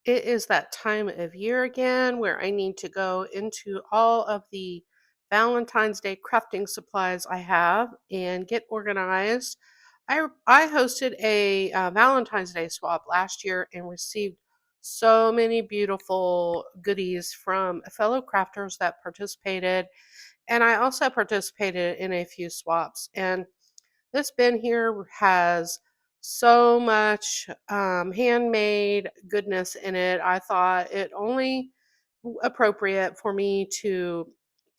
It is that time of year again where I need to go into all of the Valentine's Day crafting supplies I have and get organized. I hosted a Valentine's Day swap last year and received so many beautiful goodies from fellow crafters that participated. And I also participated in a few swaps. And this bin here has so much handmade goodness in it. I thought it only appropriate for me to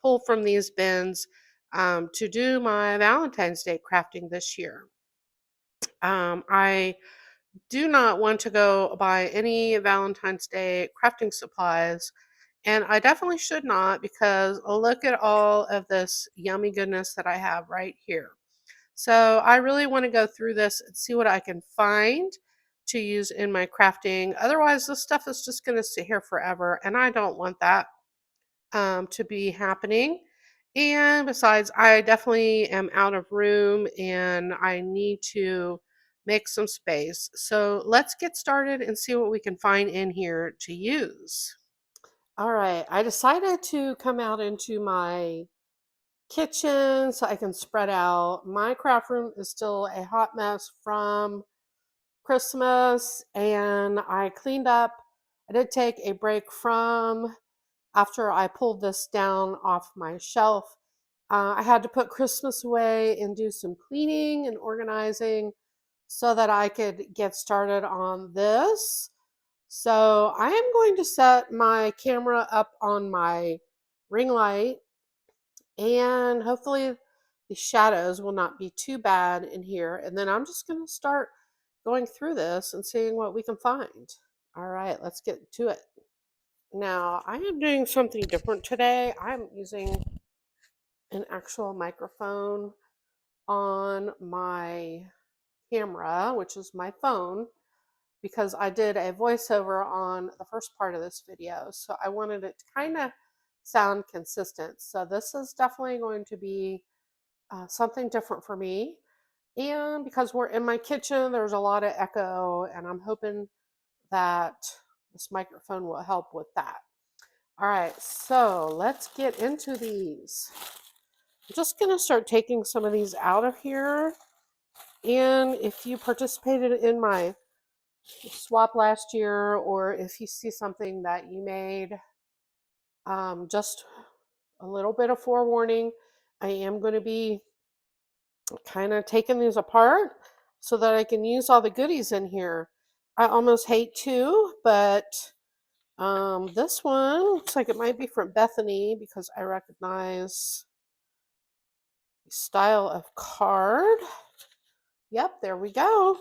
pull from these bins to do my Valentine's Day crafting this year. I do not want to go buy any Valentine's Day crafting supplies, and I definitely should not because look at all of this yummy goodness that I have right here. So I really want to go through this and see what I can find to use in my crafting. Otherwise, this stuff is just going to sit here forever, and I don't want that to be happening. And besides, I definitely am out of room and I need to make some space. So let's get started and see what we can find in here to use. All right, I decided to come out into my kitchen so I can spread out. My craft room is still a hot mess from Christmas, and I cleaned up. I did take a break from after I pulled this down off my shelf. I had to put Christmas away and do some cleaning and organizing so that I could get started on this. So I am going to set my camera up on my ring light, and hopefully the shadows will not be too bad in here. And then I'm just going to start going through this and seeing what we can find. All right, let's get to it. Now, I am doing something different today. I'm using an actual microphone on my camera, which is my phone, because I did a voiceover on the first part of this video. So I wanted it to kind of sound consistent. So this is definitely going to be something different for me. And because we're in my kitchen, there's a lot of echo, and I'm hoping that this microphone will help with that. All right, so let's get into these. I'm just going to start taking some of these out of here. And if you participated in my swap last year, or if you see something that you made, just a little bit of forewarning, I am going to be kind of taking these apart so that I can use all the goodies in here. I almost hate to, but this one looks like it might be from Bethany because I recognize the style of card. Yep, there we go.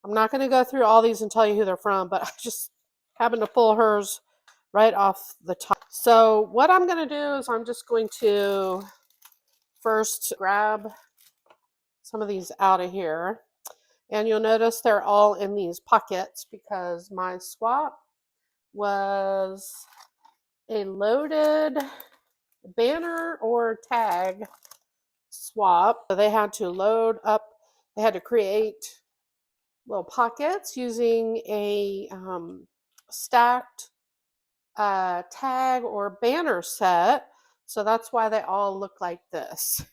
I'm not going to go through all these and tell you who they're from, but I just happened to pull hers right off the top. So what I'm going to do is I'm just going to first grab some of these out of here. And you'll notice they're all in these pockets because my swap was a loaded banner or tag swap. So they had to load up, they had to create little pockets using a stacked tag or banner set. So that's why they all look like this.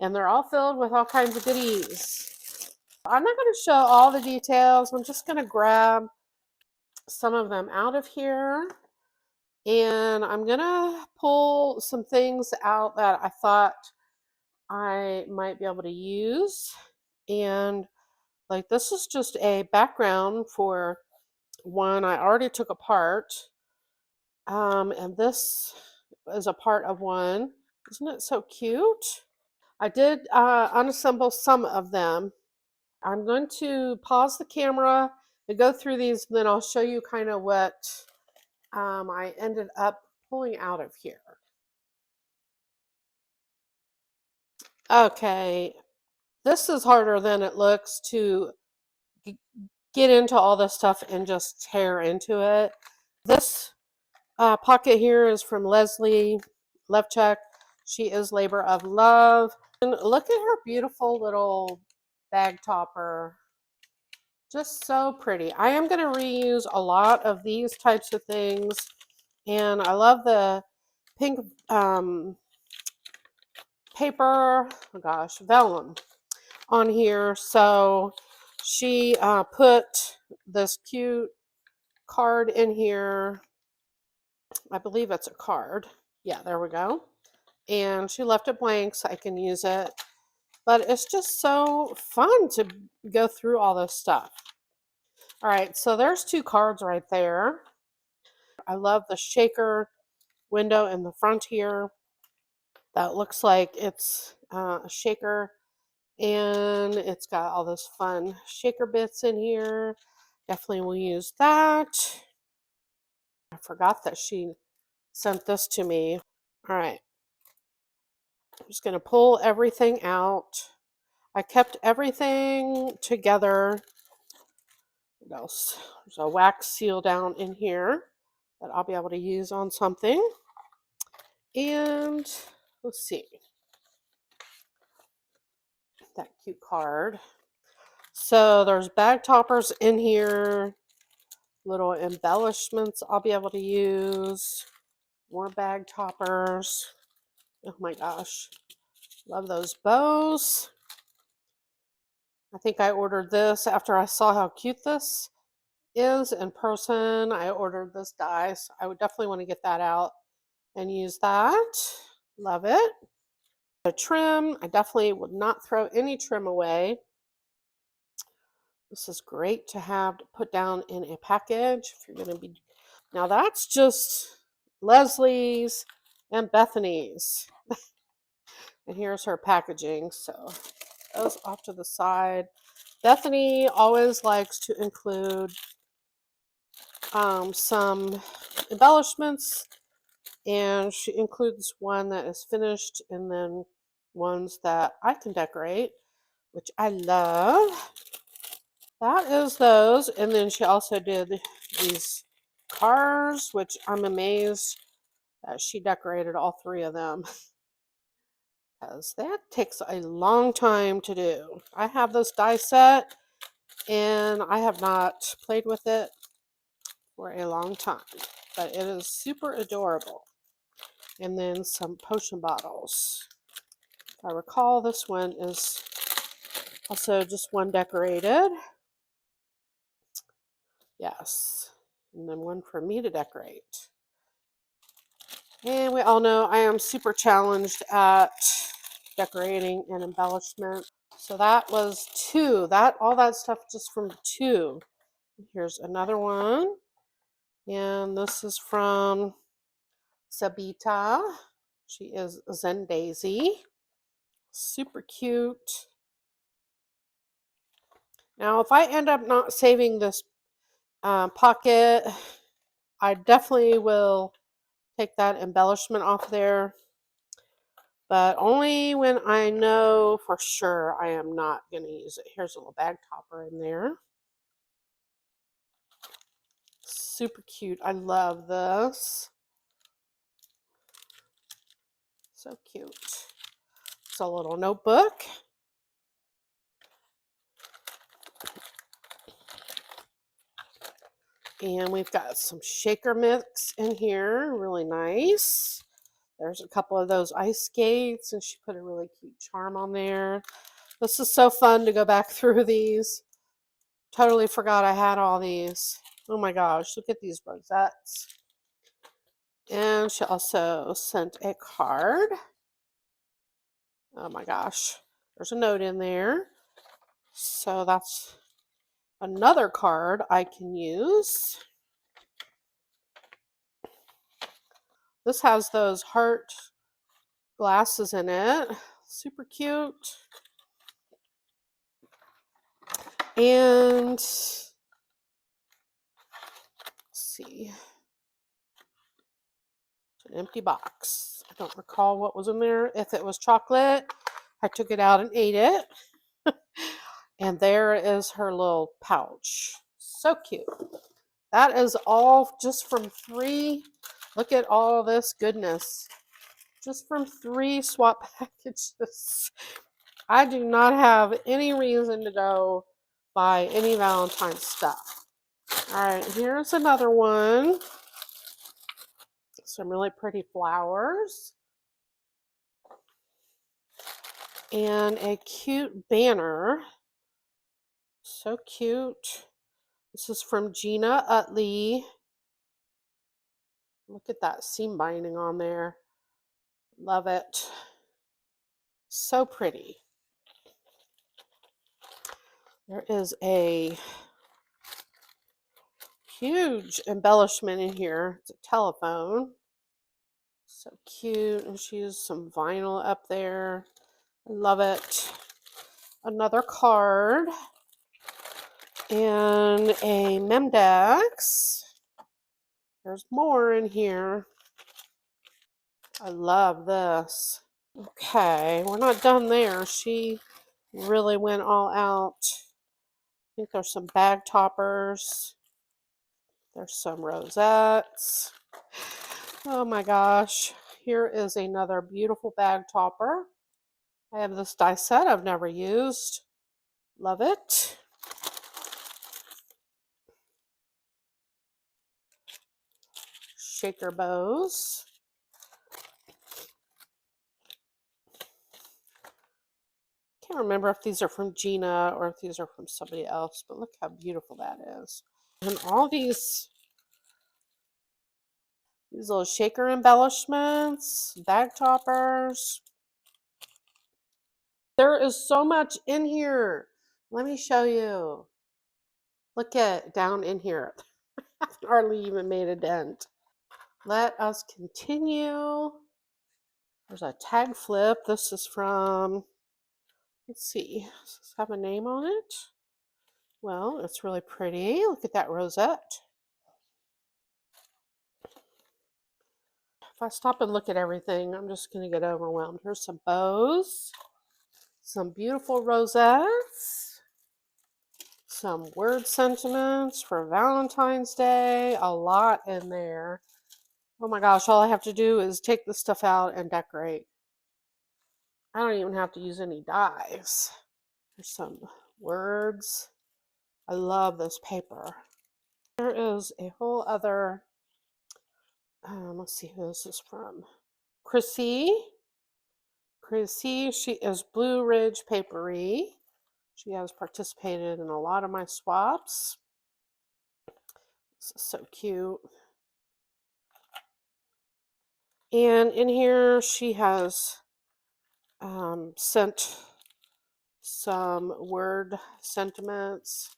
And they're all filled with all kinds of goodies. I'm not going to show all the details. I'm just going to grab some of them out of here. And I'm going to pull some things out that I thought I might be able to use. And like this is just a background for one I already took apart. And this is a part of one. Isn't it so cute? I did unassemble some of them. I'm going to pause the camera and go through these, and then I'll show you kind of what I ended up pulling out of here. Okay, this is harder than it looks to get into all this stuff and just tear into it. This pocket here is from Leslie Levchuk. She is Labor of Love. And look at her beautiful little bag topper. Just so pretty. I am going to reuse a lot of these types of things. And I love the pink paper, oh gosh, vellum on here. So she put this cute card in here. I believe it's a card. Yeah, there we go. And she left it blank so I can use it. But it's just so fun to go through all this stuff. All right, so there's 2 cards right there. I love the shaker window in the front here. That looks like it's a shaker, and it's got all those fun shaker bits in here. Definitely will use that. I forgot that she sent this to me. All right, I'm just going to pull everything out. I kept everything together. What else? There's a wax seal down in here that I'll be able to use on something. And let's see. That cute card. So there's bag toppers in here, little embellishments I'll be able to use, more bag toppers. Oh my gosh, love those bows. I think I ordered this after I saw how cute this is in person. I ordered this die, so I would definitely want to get that out and use that. Love it. The trim, I definitely would not throw any trim away. This is great to have to put down in a package if you're going to be. Now that's just Leslie's and Bethany's. And here's her packaging. So those off to the side. Bethany always likes to include some embellishments, and she includes one that is finished and then ones that I can decorate, which I love. That is those. And then she also did these cars, which I'm amazed that she decorated all 3 of them because that takes a long time to do. I have this die set and I have not played with it for a long time, but it is super adorable. And then some potion bottles. If I recall, this one is also just one decorated. Yes. And then one for me to decorate. And we all know I am super challenged at decorating and embellishment. So that was 2. All that stuff just from 2. Here's another one. And this is from Sabita. She is Zen Daisy. Super cute. Now, if I end up not saving this pocket, I definitely will take that embellishment off there, but only when I know for sure I am not going to use it. Here's a little bag topper in there. Super cute. I love this. So cute. It's a little notebook. And we've got some shaker mix in here. Really nice. There's a couple of those ice skates, and she put a really cute charm on there. This is so fun to go back through these. Totally forgot I had all these. Oh my gosh, look at these rosettes. And she also sent a card. Oh my gosh, there's a note in there. So that's another card I can use. This has those heart glasses in it. Super cute. And let's see. It's an empty box. I don't recall what was in there. If it was chocolate, I took it out and ate it. And there is her little pouch. So cute. That is all just from 3. Look at all this goodness. Just from 3 swap packages. I do not have any reason to go buy any Valentine stuff. All right, here's another one. Some really pretty flowers. And a cute banner. So cute. This is from Gina Utley. Look at that seam binding on there. Love it. So pretty. There is a huge embellishment in here. It's a telephone. So cute. And she has some vinyl up there. I love it. Another card. And a Memdex. There's more in here. I love this. Okay, we're not done there. She really went all out. I think there's some bag toppers. There's some rosettes. Oh my gosh. Here is another beautiful bag topper. I have this die set I've never used. Love it. Shaker bows. Can't remember if these are from Gina or if these are from somebody else, but look how beautiful that is. And all these little shaker embellishments, bag toppers. There is so much in here. Let me show you. Look at down in here. I haven't hardly even made a dent. Let us continue. There's a tag flip. This is from, let's see, does this have a name on it? Well, it's really pretty. Look at that rosette. If I stop and look at everything, I'm just going to get overwhelmed. Here's some bows, some beautiful rosettes, some word sentiments for Valentine's Day, a lot in there. Oh my gosh, all I have to do is take this stuff out and decorate. I don't even have to use any dies. There's some words. I love this paper. There is a whole other, let's see who this is from. Chrissy. Chrissy, she is Blue Ridge Papery. She has participated in a lot of my swaps. This is so cute. And in here, she has sent some word sentiments,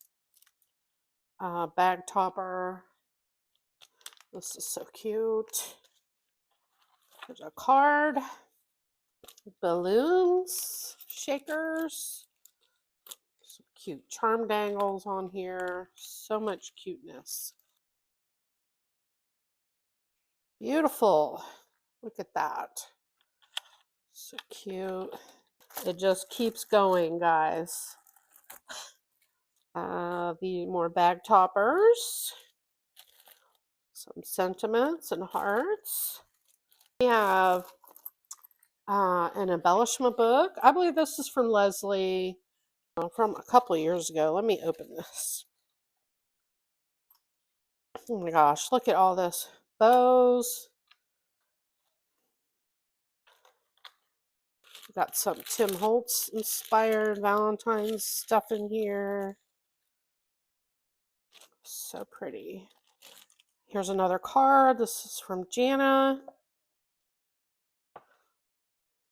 bag topper. This is so cute. There's a card, balloons, shakers, some cute charm dangles on here. So much cuteness. Beautiful. Look at that. So cute. It just keeps going, guys. The more bag toppers. Some sentiments and hearts. We have an embellishment book. I believe this is from Leslie from a couple of years ago. Let me open this. Oh my gosh, look at all this. Bows. Got some Tim Holtz inspired Valentine's stuff in here. So pretty. Here's another card. This is from Jana.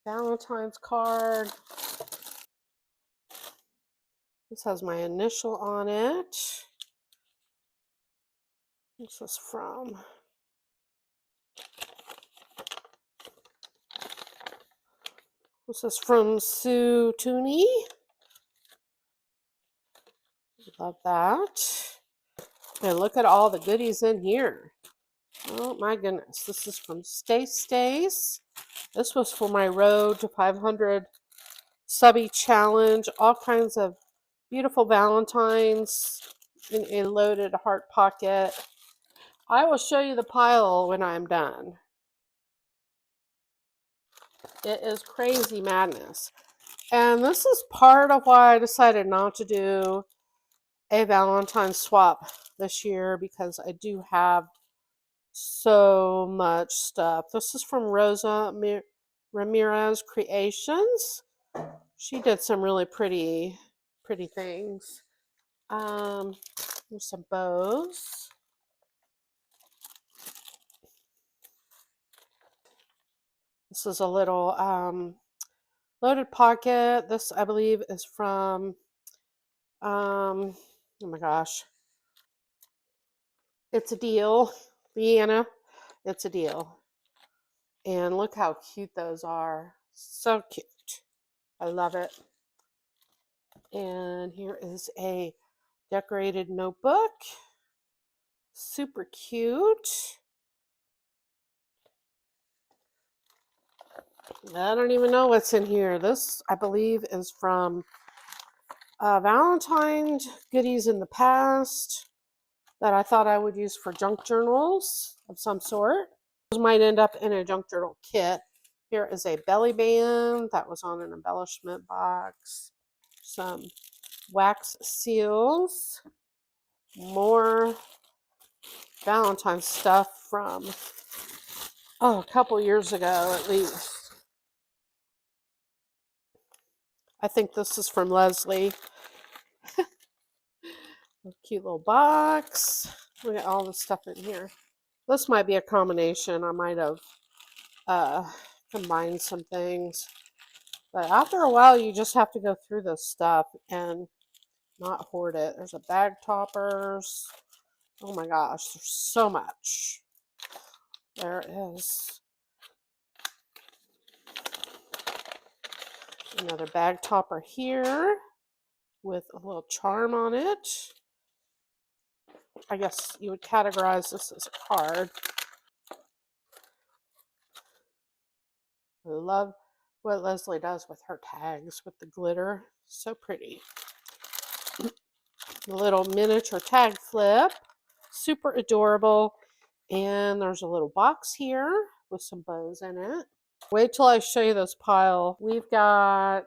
Valentine's card. This has my initial on it. This is from Sue Tooney. Love that. And look at all the goodies in here. Oh my goodness. This is from Stace. This was for my Road to 500 subby challenge. All kinds of beautiful Valentines in a loaded heart pocket. I will show you the pile when I'm done. It is crazy madness. And this is part of why I decided not to do a Valentine swap this year because I do have so much stuff. This is from Rosa Ramirez Creations. She did some really pretty things. There's some bows. This is a little loaded pocket. This, I believe, is from, oh my gosh, it's a deal. Vienna, it's a deal. And look how cute those are. So cute. I love it. And here is a decorated notebook. Super cute. I don't even know what's in here. This, I believe, is from Valentine's Goodies in the past that I thought I would use for junk journals of some sort. Those might end up in a junk journal kit. Here is a belly band that was on an embellishment box. Some wax seals. More Valentine stuff from, a couple years ago at least. I think this is from Leslie. A cute little box. Look at all the stuff in here. This might be a combination. I might have combined some things. But after a while, you just have to go through this stuff and not hoard it. There's a bag toppers. Oh my gosh, there's so much. There is another bag topper here with a little charm on it. I guess you would categorize this as a card. I love what Leslie does with her tags with the glitter. So pretty. The little miniature tag flip. Super adorable. And there's a little box here with some bows in it. Wait till I show you this pile. We've got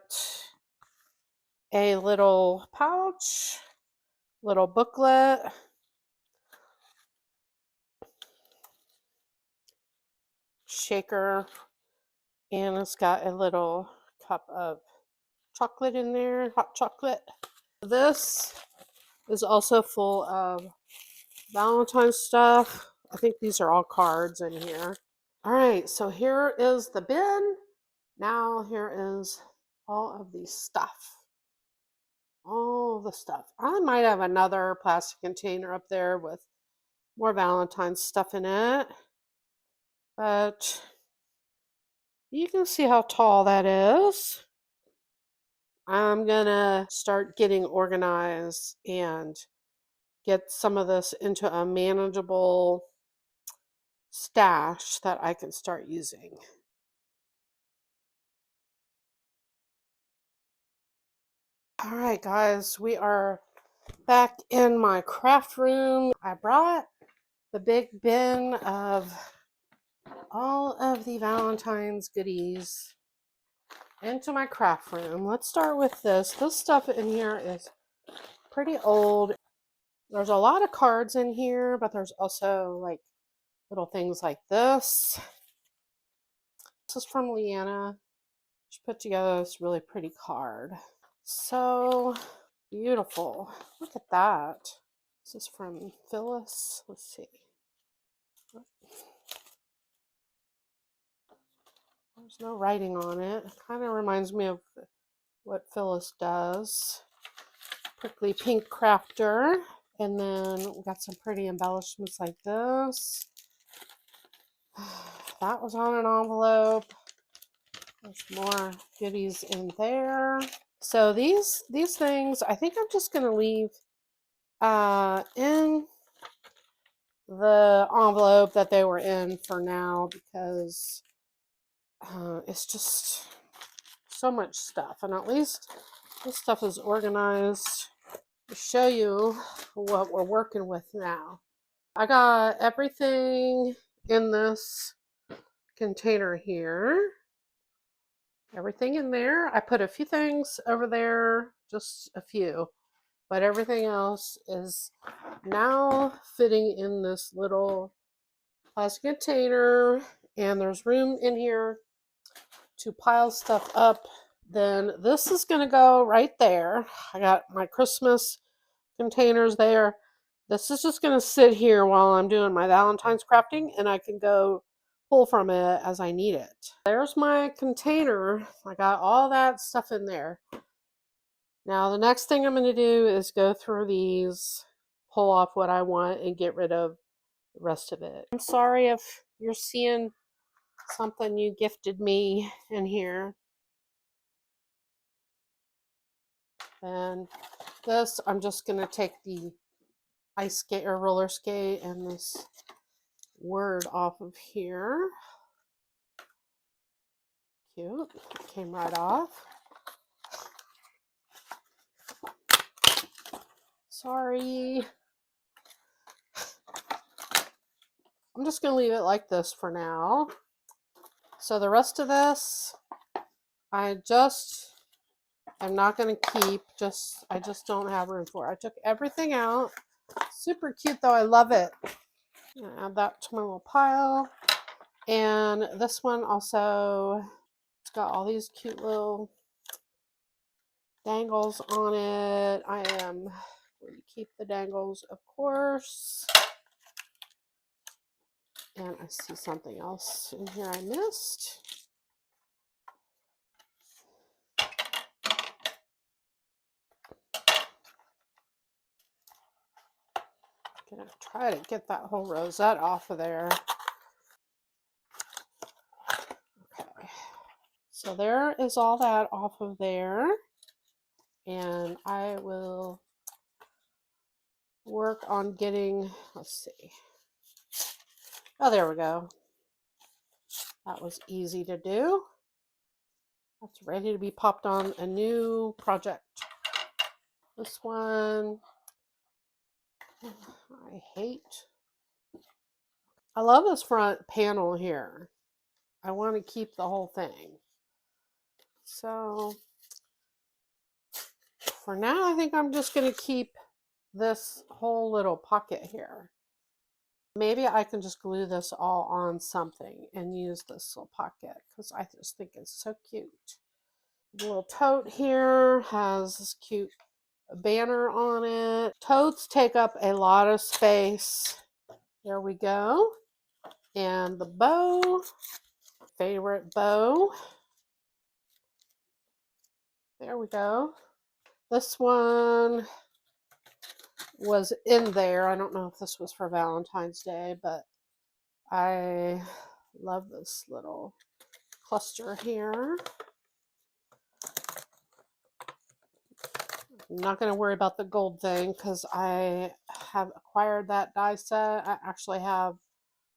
a little pouch, little booklet, shaker, and it's got a little cup of chocolate in there, hot chocolate. This is also full of Valentine stuff. I think these are all cards in here. All right, so here is the bin. Now here is all of the stuff. All the stuff. I might have another plastic container up there with more Valentine's stuff in it. But you can see how tall that is. I'm gonna start getting organized and get some of this into a manageable stash that I can start using. All right, guys, we are back in my craft room. I brought the big bin of all of the Valentine's goodies into my craft room. Let's start with this. This stuff in here is pretty old. There's a lot of cards in here, but there's also like little things like this. This is from Leanna. She put together this really pretty card. So beautiful. Look at that. This is from Phyllis. Let's see. There's no writing on it. Kind of reminds me of what Phyllis does. Prickly pink crafter. And then we got some pretty embellishments like this. That was on an envelope. There's more goodies in there. So these things, I think I'm just going to leave in the envelope that they were in for now because it's just so much stuff. And at least this stuff is organized to show you what we're working with now. I got everything in this container here. Everything in there. I put a few things over there, just a few. but everything else is now fitting in this little plastic container, and there's room in here to pile stuff up. Then this is going to go right there. I got my Christmas containers there. This is just going to sit here while I'm doing my Valentine's crafting, and I can go pull from it as I need it. There's my container. I got all that stuff in there. Now the next thing I'm going to do is go through these, pull off what I want, and get rid of the rest of it. I'm sorry if you're seeing something you gifted me in here. And this, I'm just going to take the ice skate or roller skate and this word off of here. Cute. Came right off. Sorry. I'm just going to leave it like this for now. So the rest of this, I just am not going to keep. I just don't have room for it. I took everything out. Super cute though. I love it. I'm going to add that to my little pile. And this one also, it's got all these cute little dangles on it. I am going to keep the dangles, of course. And I see something else in here I missed. I'm gonna try to get that whole rosette off of there. Okay. So there is all that off of there. And I will work on getting, let's see. Oh, there we go. That was easy to do. That's ready to be popped on a new project. This one, I love this front panel here. I want to keep the whole thing. So for now, I think I'm just going to keep this whole little pocket here. Maybe I can just glue this all on something and use this little pocket because I just think it's so cute. The little tote here has this cute banner on it. Totes take up a lot of space. There we go. And the bow, favorite bow. There we go. This one was in there. I don't know if this was for Valentine's Day, but I love this little cluster here. I'm not going to worry about the gold thing because I have acquired that die set. I actually have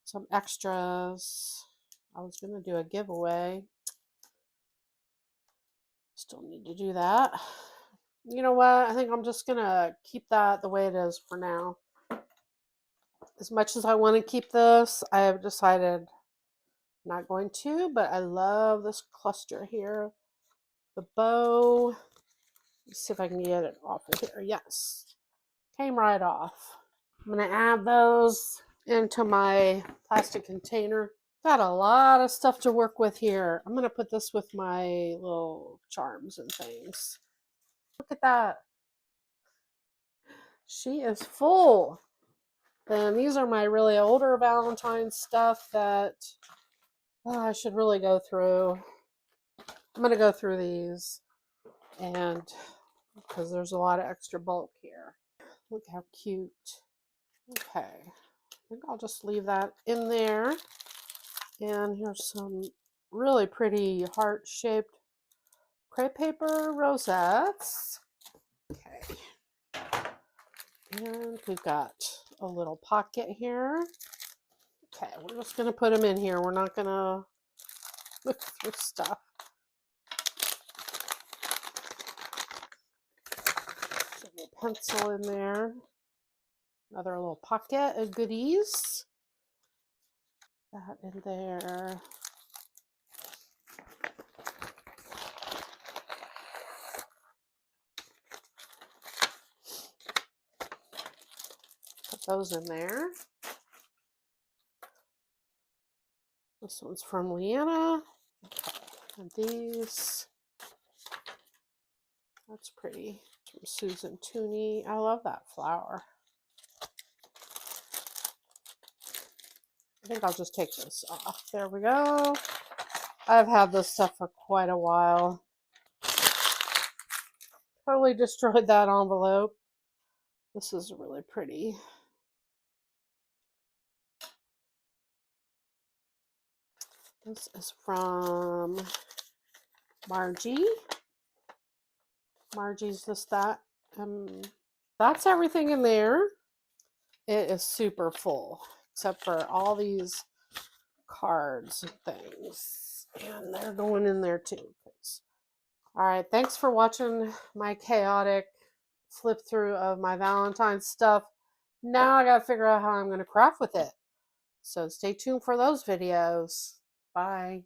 some extras. I was going to do a giveaway. Still need to do that. You know what? I think I'm just going to keep that the way it is for now. As much as I want to keep this, I have decided I'm not going to, but I love this cluster here. The bow. Let's see if I can get it off of here. Yes. Came right off. I'm going to add those into my plastic container. Got a lot of stuff to work with here. I'm going to put this with my little charms and things. Look at that. She is full. Then these are my really older Valentine stuff that I should really go through. I'm going to go through these and because there's a lot of extra bulk here. Look how cute. Okay. I think I'll just leave that in there. And here's some really pretty heart-shaped crepe paper rosettes. Okay. And we've got a little pocket here. Okay, we're just going to put them in here. We're not going to look through stuff. So a little pencil in there. Another little pocket of goodies. That in there. those in there. This one's from Leanna. And these, that's pretty. From Susan Tooney. I love that flower. I think I'll just take this off. There we go. I've had this stuff for quite a while. Totally destroyed that envelope. This is really pretty. This is from Margie. Margie's this, that. That's everything in there. It is super full, except for all these cards and things. And they're going in there too. All right, thanks for watching my chaotic flip through of my Valentine's stuff. Now I gotta figure out how I'm gonna craft with it. So stay tuned for those videos. Bye.